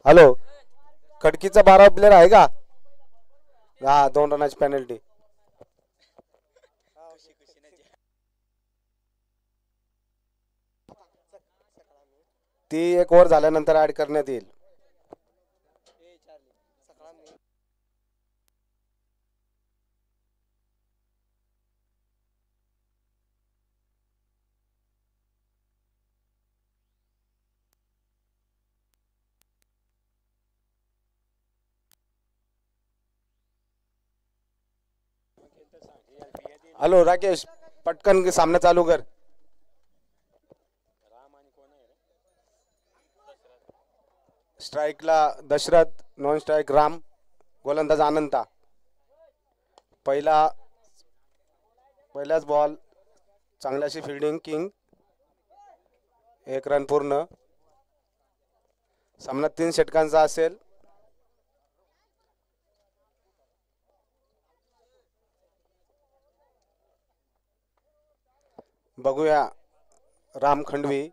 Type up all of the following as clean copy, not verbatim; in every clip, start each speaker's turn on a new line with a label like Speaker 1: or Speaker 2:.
Speaker 1: Hello, खडकीचा 12 player आहे का? हा, 2 रनाची पेनल्टी. ती 1 ओव्हर झाल्यानंतर ऍड करण्यात येईल. हॅलो राकेश, पटकन सामना चालू कर. स्ट्राईकला दशरथ, नॉन स्ट्राईक राम, गोलंदाज अनंता. पहिलाच बॉल, चांगल्याशी फिल्डिंग किंग. 1 रन पूर्ण. सामना 3 षटकांचा असेल. बघूया राम खंडवी.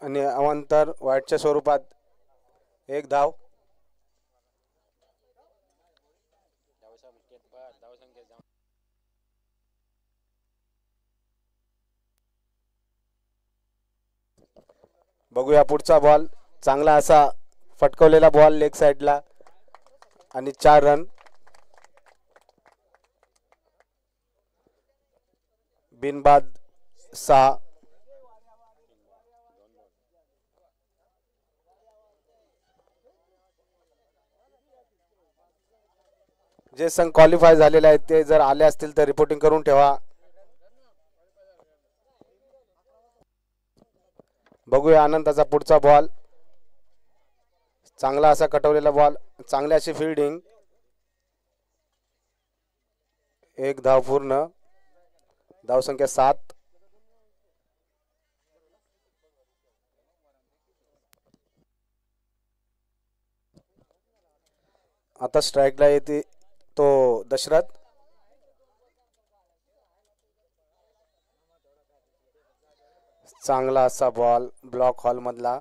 Speaker 1: आणि अवांतर वाईटच्या स्वरूपात 1 धाव. बघूया पुढचा बॉल, चांगला असा फटकवलेला बॉल लेग साइडला आणि 4 रन. बिनबाद 6. जे संघ क्वालिफाय झालेले आहेत ते जर आले असतील तर रिपोर्टिंग करून ठेवा. बघूया आनंदाचा पुढचा बॉल, चांगला असा कटवलेला बॉल, चांगली अशी फिल्डिंग. 1 धाव पूर्ण. धावसंख्या 7. आता स्ट्राईकला येते तो दशरथ. चांगला असा बॉल ब्लॉक हॉल मधला.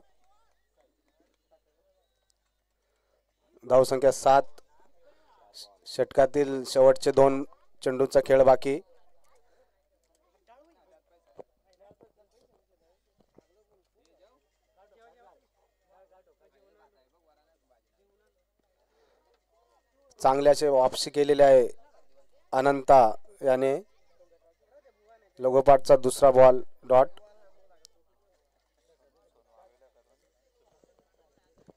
Speaker 1: धावसंख्या 7. षटकातील शेवटचे 2 चेंडूचा खेळ बाकी. चांगल्याचे वापसी केलेले आहे अनंता याने. लगोपाठचा दुसरा बॉल डॉट.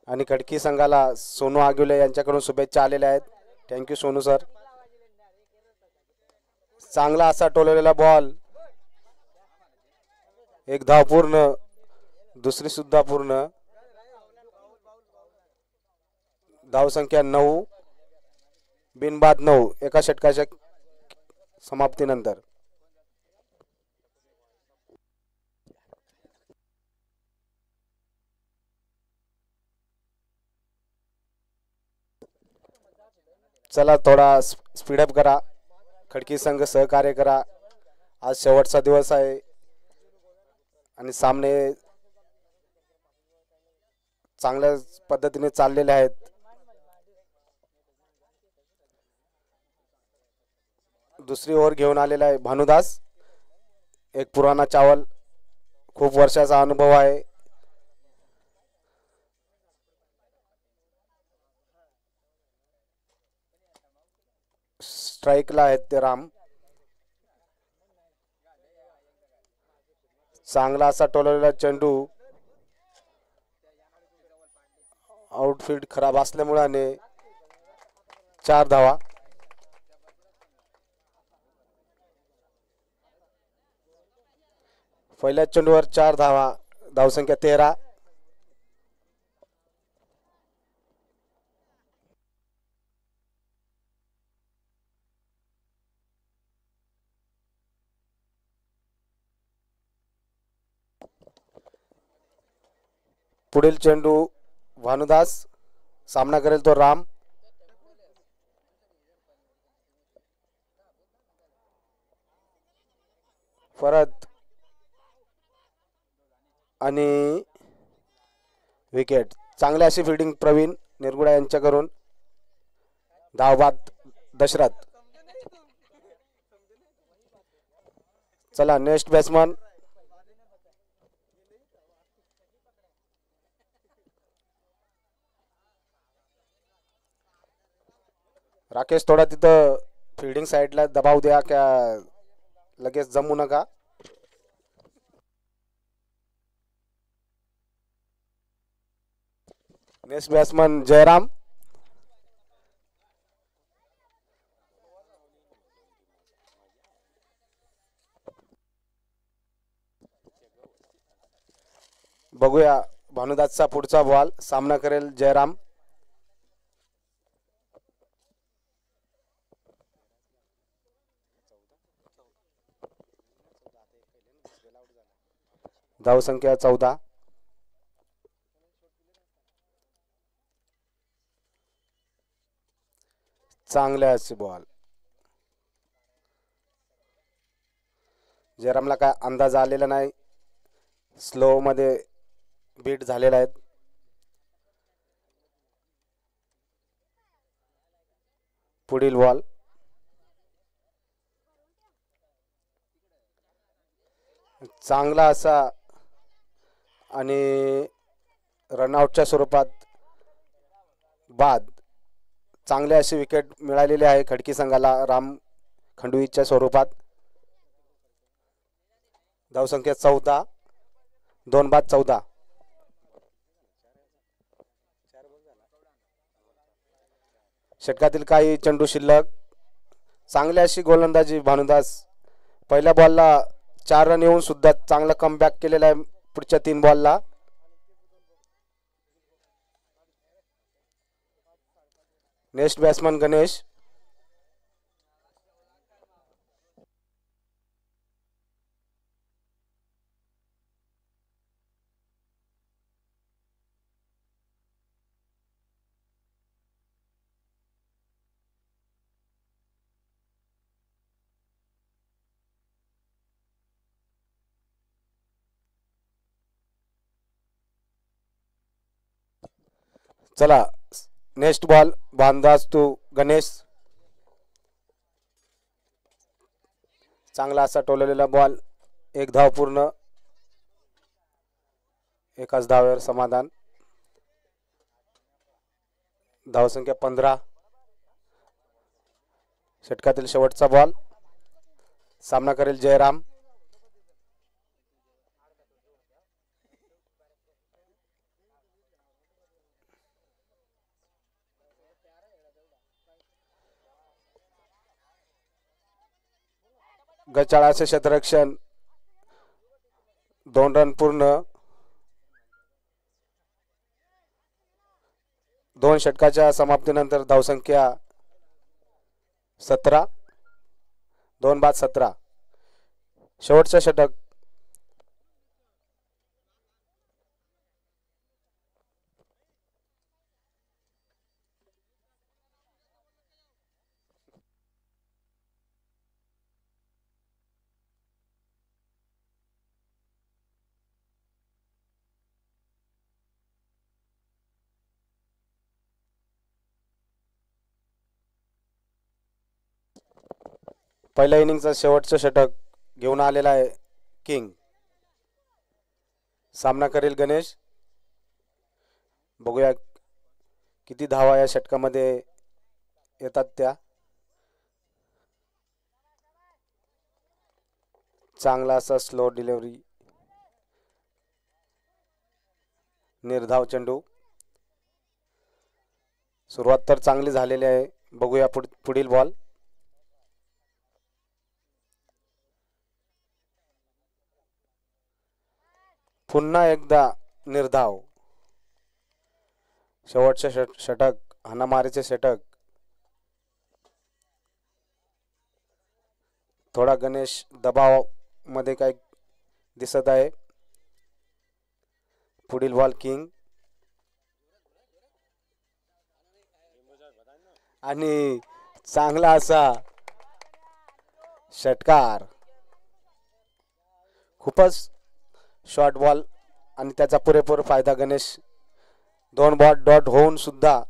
Speaker 1: आणि खडकी संघाला सोनू आगुले यांच्याकडून शुभेच्छा आलेल्या आहेत. Thank you Sonu sir. चांगला असा टोलवलेला बॉल. 1 धाव पूर्ण. दुसरी सुद्धा पूर्ण. धावसंख्या 9. बिनबाद 9 एका षटकाच्या समाप्तीनंतर. चला थोडा स्पीडअप करा. खडकी संघ सहकार्य करा. आज शेवटचा दिवस आहे आणि सामने चांगल्या पद्धतीने चाललेले आहेत. दुसरी ओव्हर घेऊन आलेला आहे भानुदास. एक पुराणा चावल, खूप वर्षाचा अनुभव आहे. स्ट्राईकला आहेत ते राम. चांगला असा टोलवलेला चेंडू. आउटफील्ड खराब असल्यामुळे 4 धावा. पहिल्या चेंडूवर 4 धावा. धावसंख्या 13. पुढील चेंडू भानुदास. सामना करेल तो राम. परत आणि विकेट. चांगली अशी फिल्डिंग प्रवीण निरगुडा यांच्याकडून. धावबाद दशरथ. चला नेक्स्ट बॅट्समन राकेश. थोडा तिथं फिल्डिंग साईडला दबाव द्या, क्या लगेच जमू नका. Next batsman Jairam. बघूया भानुदासचा पुढचा बॉल. सामना करेल जयराम. धावसंख्या 14. चांगल्या असे बॉल. जयरामला काय अंदाज आलेला नाही. स्लो मध्ये बीट झालेला आहेत. पुढील बॉल. चांगला असा आणि रनआउटच्या स्वरूपात बाद. चांगली अशी विकेट मिळालेली आहे खडकी संघाला राम खंडवीच्या स्वरूपात. धावसंख्या 14. 2 बाद 14. षटकातील काही चेंडू शिल्लक. चांगली अशी गोलंदाजी भानुदास. पहिल्या बॉलला 4 रन येऊन सुद्धा चांगला कमबॅक केलेला आहे पुढच्या 3 बॉलला. Next batsman Ganesh. चला next ball. Bhanudas to Ganesh. चांगला असा टोललेला बॉल. 1 धाव पूर्ण. एकाच धावेवर समाधान. धावसंख्या 15. षटकातील शेवटचा बॉल. सामना करेल जयराम. गचाळाचे क्षेत्ररक्षण. 2 रन पूर्ण. 2 षटकाच्या समाप्तीनंतर धावसंख्या 17. 2 बाद 17. शेवटचं षटक. पहिल्या इनिंगचा शेवटचं षटक घेऊन आलेला आहे किंग. सामना करेल गणेश. बघूया किती धावा या षटकामध्ये येतात त्या. चांगला असा स्लो डिलिव्हरी. निर्धाव चेंडू. सुरुवात तर चांगली झालेली आहे. बघूया पुढील बॉल. पुन्हा एकदा निर्धाव. शेवटचे षटक. हाणामारीचे षटक. थोडा गणेश दबाव मध्ये काय दिसत आहे. पुढील बॉल किंग. आणि चांगला असा षटकार. खूपच शॉर्ट बॉल आणि त्याचा पुरेपूर फायदा गणेश. 2 बॉल डॉट होऊन सुद्धा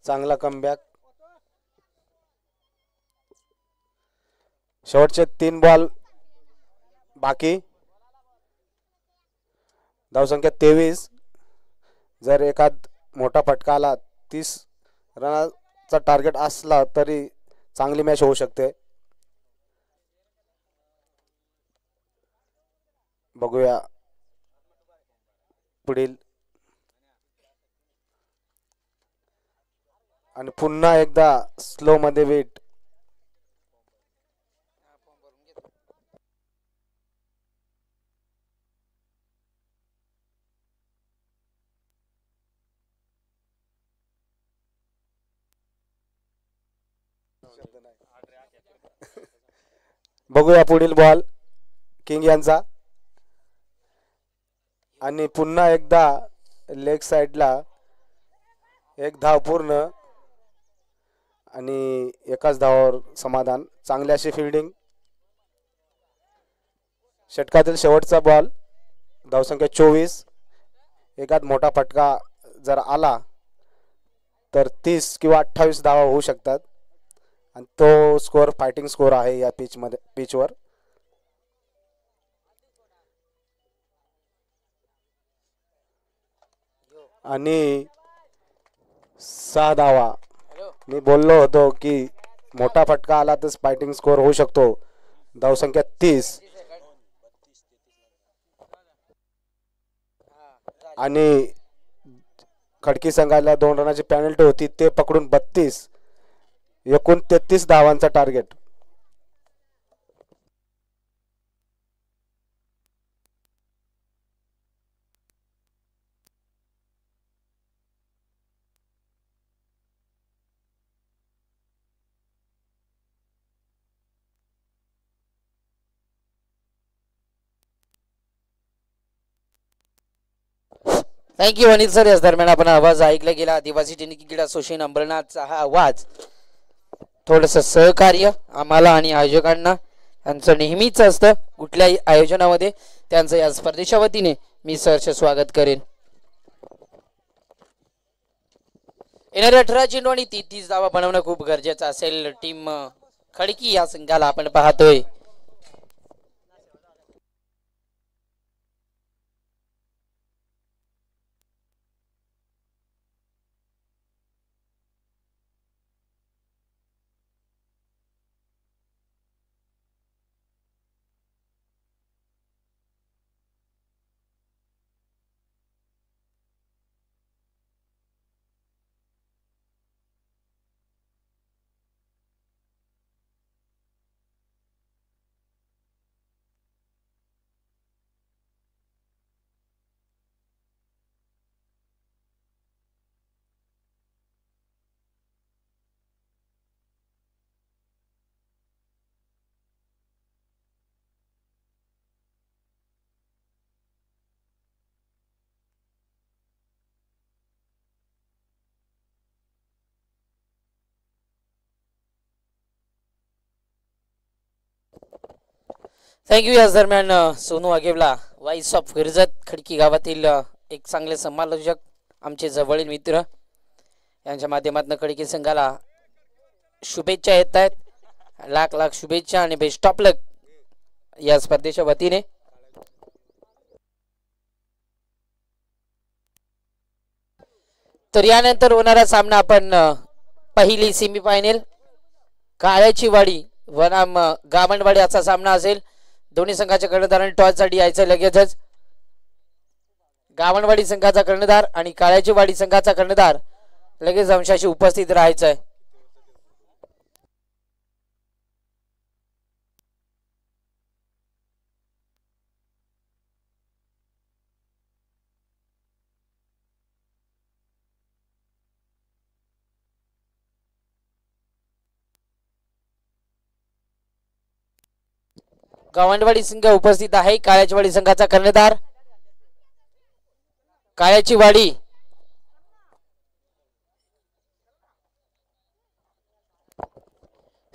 Speaker 1: चांगला कमबॅक. शेवटचे 3 बॉल बाकी. धावसंख्या 23. जर एखाद मोठा फटका आला 30 रनाचा टार्गेट असला तरी चांगली मॅच होऊ शकते. बघूया पुढील. आणि पुन्हा एकदा स्लो मध्ये वेट. बघूया पुढील बॉल किंग यांचा. आणि पुन्हा एकदा लेग साइडला एक धाव पूर्ण आणि एकाच धावावर समाधान. चांगली अशी फिल्डिंग. षटकातील शेवटचा बॉल. धावसंख्या 24. एकात मोठा फटका जर आला तर 30 किंवा 28 धावा होऊ शकतात आणि तो स्कोअर फायटिंग स्कोअर आहे या पिचवर. आणि 6 धावा. मी बोललो होतो की मोठा फटका आला तर फायटिंग स्कोअर होऊ शकतो. धावसंख्या 30 आणि खडकी संघाला 2 रनाची पेनल्टी होती ते पकडून 32. एकूण 33 धावांचा टार्गेट.
Speaker 2: Thank you Anil sir. याच दरम्यान आपण आवाज ऐकला गेला आदिवासी टेनिकी क्रीडा असोसिएशन अंबरनाथचा. हा आवाज थोडंसं सहकार्य आम्हाला आणि आयोजकांना यांचं नेहमीच असतं. कुठल्याही आयोजनामध्ये त्यांचं या स्पर्धेच्या वतीने मी सहर्ष स्वागत करेन. येणाऱ्या 18 चेंडू आणि 33 धावा बनवणं खूप गरजेचं असेल. टीम खडकी या संघाला आपण पाहतोय. थँक्यू. याच दरम्यान सोनू आगेवला वाईस ऑफ गिरजत खडकी गावातील एक चांगले समालोचक आमचे जवळील मित्र यांच्या माध्यमातून खडकी संघाला शुभेच्छा येत आहेत. लाख लाख शुभेच्छा आणि बेस्ट ऑफ लक या स्पर्धेच्या वतीने. तर यानंतर होणारा सामना आपण पहिली सेमीफायनल काळ्याची वाडी वनाम गावंडवाडी असा सामना असेल. दोन्ही संघाच्या कर्णधारांनी टॉससाठी यायचं लगेचच. गावंडवाडी संघाचा कर्णधार आणि काळ्याची वाडी संघाचा कर्णधार लगेच अंशाशी उपस्थित राहायचं आहे. गावंडवाडी संघ उपस्थित आहे. काळ्याची वाडी संघाचा कर्णधार. काळ्याची वाडी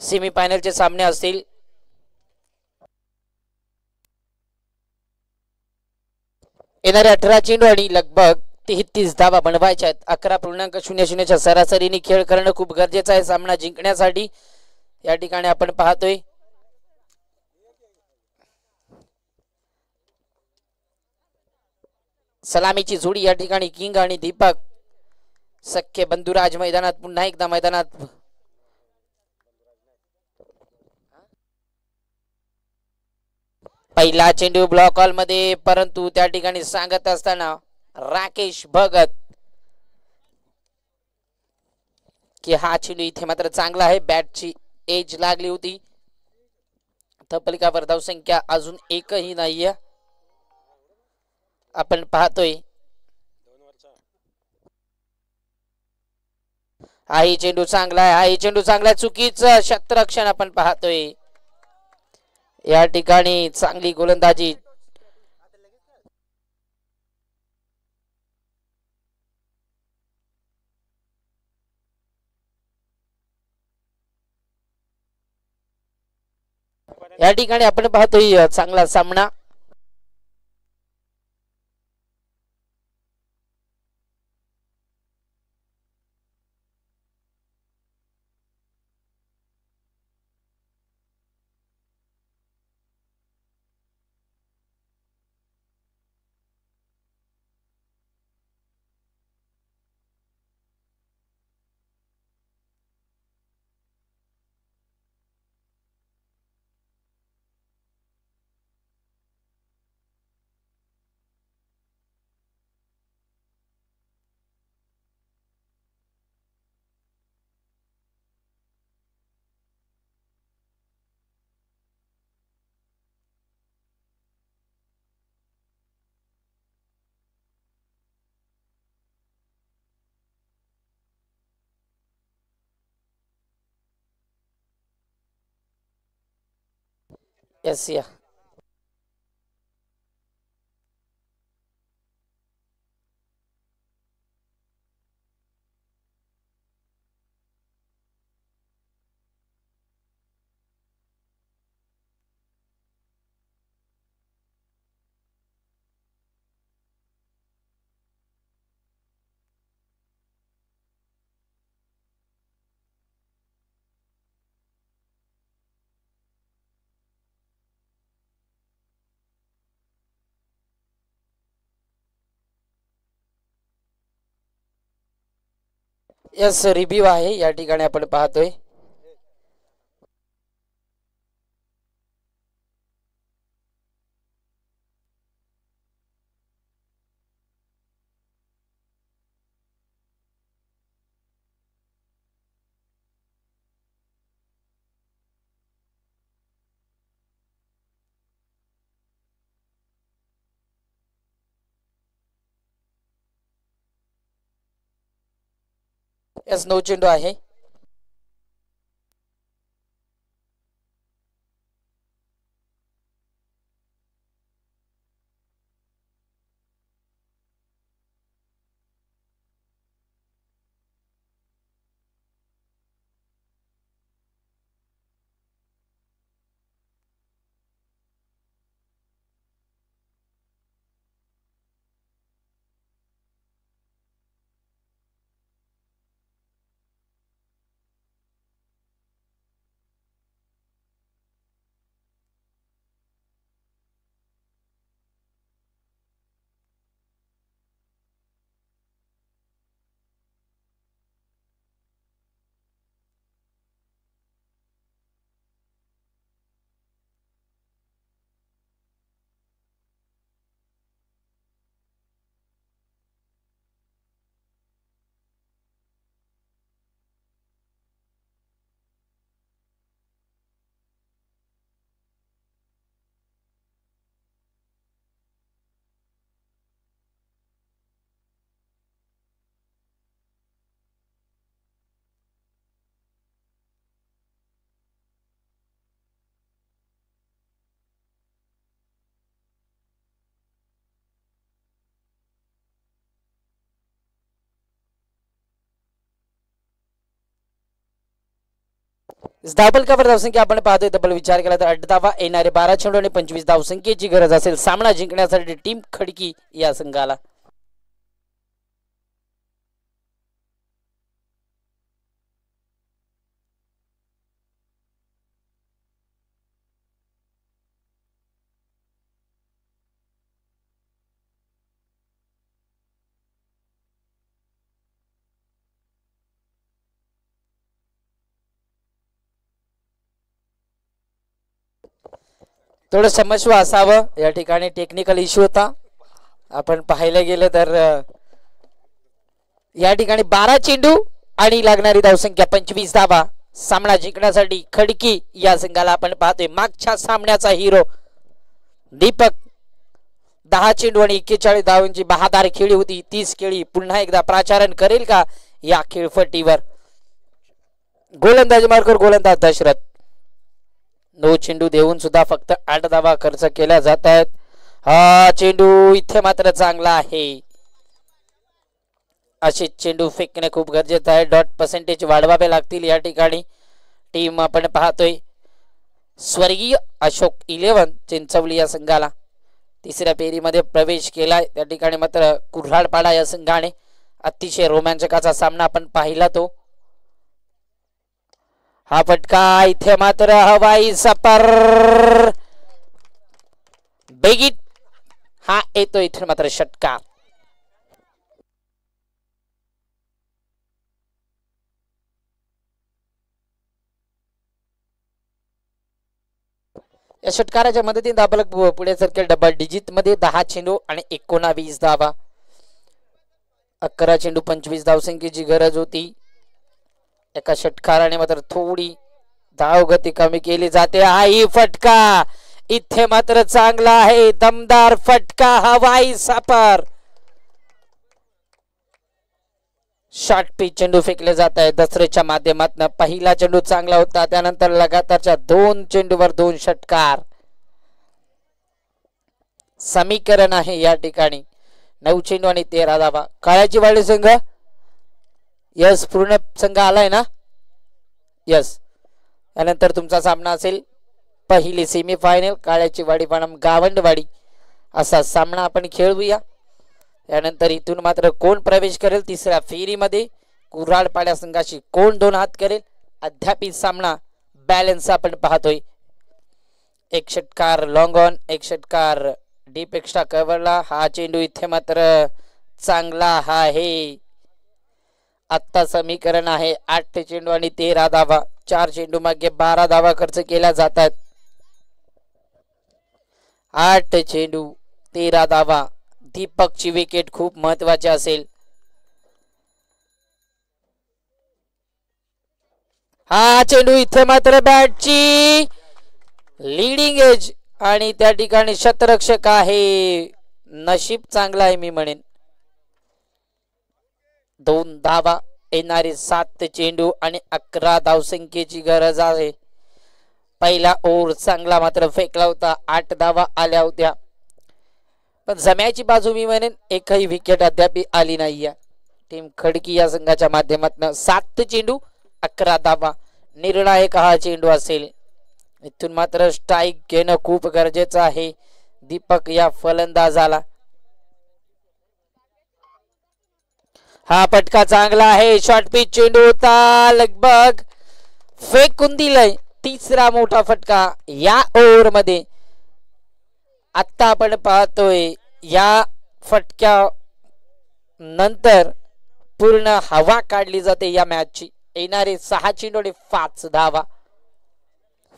Speaker 2: सेमीफायनलचे सामने असतील. येणारे 18 चेंडू आणि लगभग 33 धावा बनवायच्या आहेत. 11.00च्या सरासरीने खेळ करणं खूप गरजेचं आहे सामना जिंकण्यासाठी. या ठिकाणी आपण पाहतोय सलामीची जोडी या ठिकाणी किंग आणि दीपक सख्खे बंधुराज मैदानात पुन्हा एकदा मैदानात. पहिला चेंडू ब्लॉक हॉल मध्ये, परंतु त्या ठिकाणी सांगत असताना राकेश भगत की हा चेंडू इथे मात्र चांगला आहे. बॅटची एज लागली होती. थपलिकावर धावसंख्या अजून एकही नाहीये. आपण पाहतोय हाही चेंडू चांगला आहे, हाही चेंडू चांगला आहे. चुकीचं क्षेत्ररक्षण आपण पाहतोय. या ठिकाणी चांगली गोलंदाजी. या ठिकाणी आपण पाहतोय चांगला सामना. येस या यस रिव्ह्यू आहे या ठिकाणी आपण पाहतोय. यस 9 चेंडू आहे. धावफलकावर धावसंख्या आपण पाहतोय तब्बल विचार केला तर 8 धावा येणारे 12 चेंडू आणि 25 धावसंख्येची गरज असेल सामना जिंकण्यासाठी टीम खडकी या संघाला. थोडं क्षमस्व असावं, या ठिकाणी टेक्निकल इश्यू होता. आपण पाहायला गेलं तर या ठिकाणी 12 चेंडू आणि लागणारी धावसंख्या 25 धावा. सामना जिंकण्यासाठी खडकी या संघाला आपण पाहतोय. मागच्या सामन्याचा हिरो दीपक 10 चेंडू आणि 41 धावांची बहादार खेळी होती. 30 खेळी पुन्हा एकदा प्राचारण करेल का या खेळपट्टीवर. गोलंदाजी मार्कर गोलंदाज दशरथ. 9 चेंडू देऊन सुद्धा फक्त 8 धावा खर्च केल्या जात आहेत. हा चेंडू इथे मात्र चांगला आहे. असे चेंडू फेकणे खूप गरजेचं आहे. डॉट पर्सेंटेज वाढवावे लागतील या ठिकाणी. टीम आपण पाहतोय स्वर्गीय अशोक 11 चिंचवली या संघाला तिसऱ्या फेरीमध्ये प्रवेश केलाय. त्या ठिकाणी मात्र कुऱ्हाडपाडा या संघाने अतिशय रोमांचकाचा सामना आपण पाहिला तो. हा फटका इथे मात्र हवाई सपर बेगीट हा येतो इथे मात्र षटकार. या षटकाराच्या मदतीने धावफलक पुढे सरकेल. डबल डिजिट मध्ये 10 चेंडू आणि 19 धावा. 11 चेंडू 25 धावसंख्येची गरज होती. एका षटकाराने मात्र थोडी धावगती कमी केली जाते. हाही फटका इथे मात्र चांगला आहे. दमदार फटका हवाई सापर. शॉर्ट पिच चेंडू फेकले जात आहे दसरेच्या माध्यमातून. पहिला चेंडू चांगला होता, त्यानंतर लगातारच्या 2 चेंडूवर 2 षटकार. समीकरण आहे या ठिकाणी. 9 चेंडू आणि 13 धावा. काळ्याची वाडी संघ यस पूर्ण संघ आलाय ना. यस त्यानंतर तुमचा सामना असेल पहिली सेमीफायनल काळ्याची वाडी बनाम गावंडवाडी असा सामना आपण खेळूया. यानंतर इथून मात्र कोण प्रवेश करेल तिसऱ्या फेरीमध्ये, कुऱ्हाडपाडा संघाशी कोण 2 हात करेल, अद्याप सामना बॅलन्स आपण पाहतोय. एक षटकार लॉंग ऑन, एक षटकार डीप एक्स्ट्रा कव्हरला. हा चेंडू इथे मात्र चांगला आहे. आत्ता समीकरण आहे 8 चेंडू आणि 13 धावा. 4 चेंडू मागे 12 धावा खर्च केल्या जातात. 8 चेंडू 13 धावा. दीपकची विकेट खूप महत्वाची असेल. हा चेंडू इथे मात्र बॅटची लीडिंग एज आणि त्या ठिकाणी शतरक्षक आहे. नशीब चांगला आहे मी म्हणेन. 2 धावा येणारे 7 चेंडू आणि 11 धावसंख्येची गरज आहे. पहिला ओव्हर चांगला मात्र फेकला होता. 8 धावा आल्या होत्या, पण जम्याची बाजू मी म्हणेन एकही विकेट अद्याप आली नाहीये. टीम खडकी या संघाच्या माध्यमातून 7 चेंडू 11 धावा. निर्णायक हा चेंडू असेल. इथून मात्र स्ट्राईक घेणं खूप गरजेचं आहे दीपक या फलंदाजाला. हा फटका चांगला आहे. शॉर्ट पिच चेंडू होता, लगभग फेकून दिलंय. तिसरा मोठा फटका या ओव्हर मध्ये. आता आपण पाहतोय या फटक्या नंतर पूर्ण हवा काढली जाते या मॅचची. येणारे 6 चेंडू आणि 5 धावा.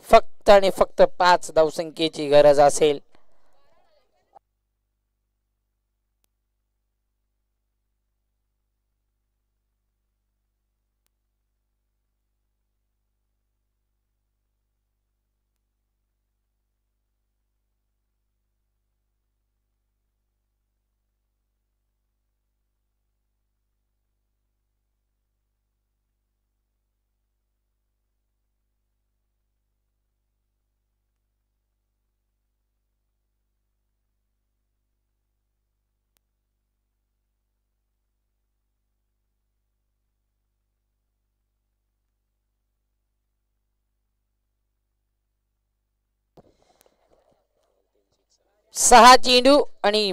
Speaker 2: फक्त आणि फक्त 5 धावसंख्येची गरज असेल. 6 चेंडू आणि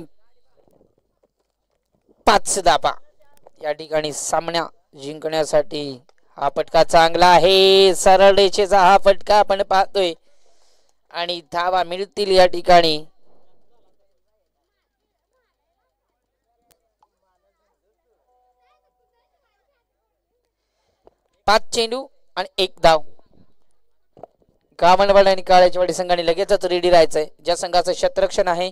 Speaker 2: 5 धावा. या ठिकाणी सामना जिंकण्यासाठी हा फटका चांगला आहे. सरळ रेषेचा हा फटका आपण पाहतोय आणि धावा मिळतील या ठिकाणी. पाच चेंडू आणि 1 धाव. गावणवाडी आणि काळ्याचीवाडी संघाने लगेचच रेडी राहायचंय. ज्या संघाचं क्षेत्ररक्षण आहे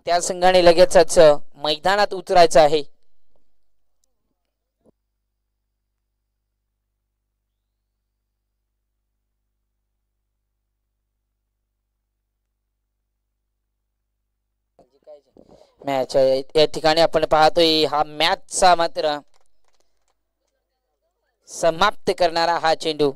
Speaker 2: त्या संघाने लगेचच मैदानात उतरायचं आहे. मॅच या ठिकाणी आपण पाहतोय हा मॅचचा मात्र समाप्त करणारा हा चेंडू.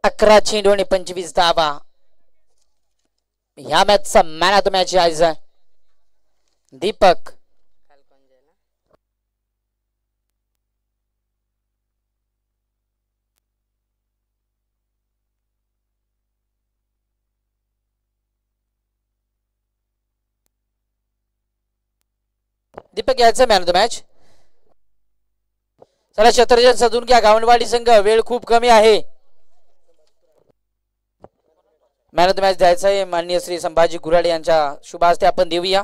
Speaker 2: अकरा चेंडू आणि 25 धावा. ह्या मॅचचा मॅन ऑफ द मॅच आहे दीपक. दीपक यायचं मॅन ऑफ द मॅच. चला शतरंजन सजून घ्या गावणवाडी संघ, वेळ खूप कमी आहे. मॅन ऑफ द मॅच द्यायचा आहे माननीय श्री संभाजी गुराडे यांच्या शुभ हस्ते आपण देऊया.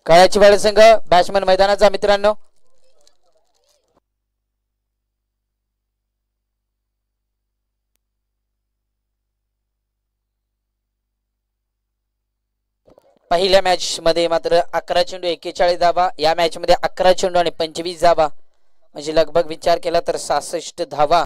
Speaker 2: काळ्याचीवाडी संघ बॅट्समन मैदानाचा मित्रांनो. पहिल्या मॅच मध्ये मात्र 11 चेंडू 41 धावा. या मॅच मध्ये 11 चेंडू आणि 25 धावा म्हणजे लगभग विचार केला तर 66 धावा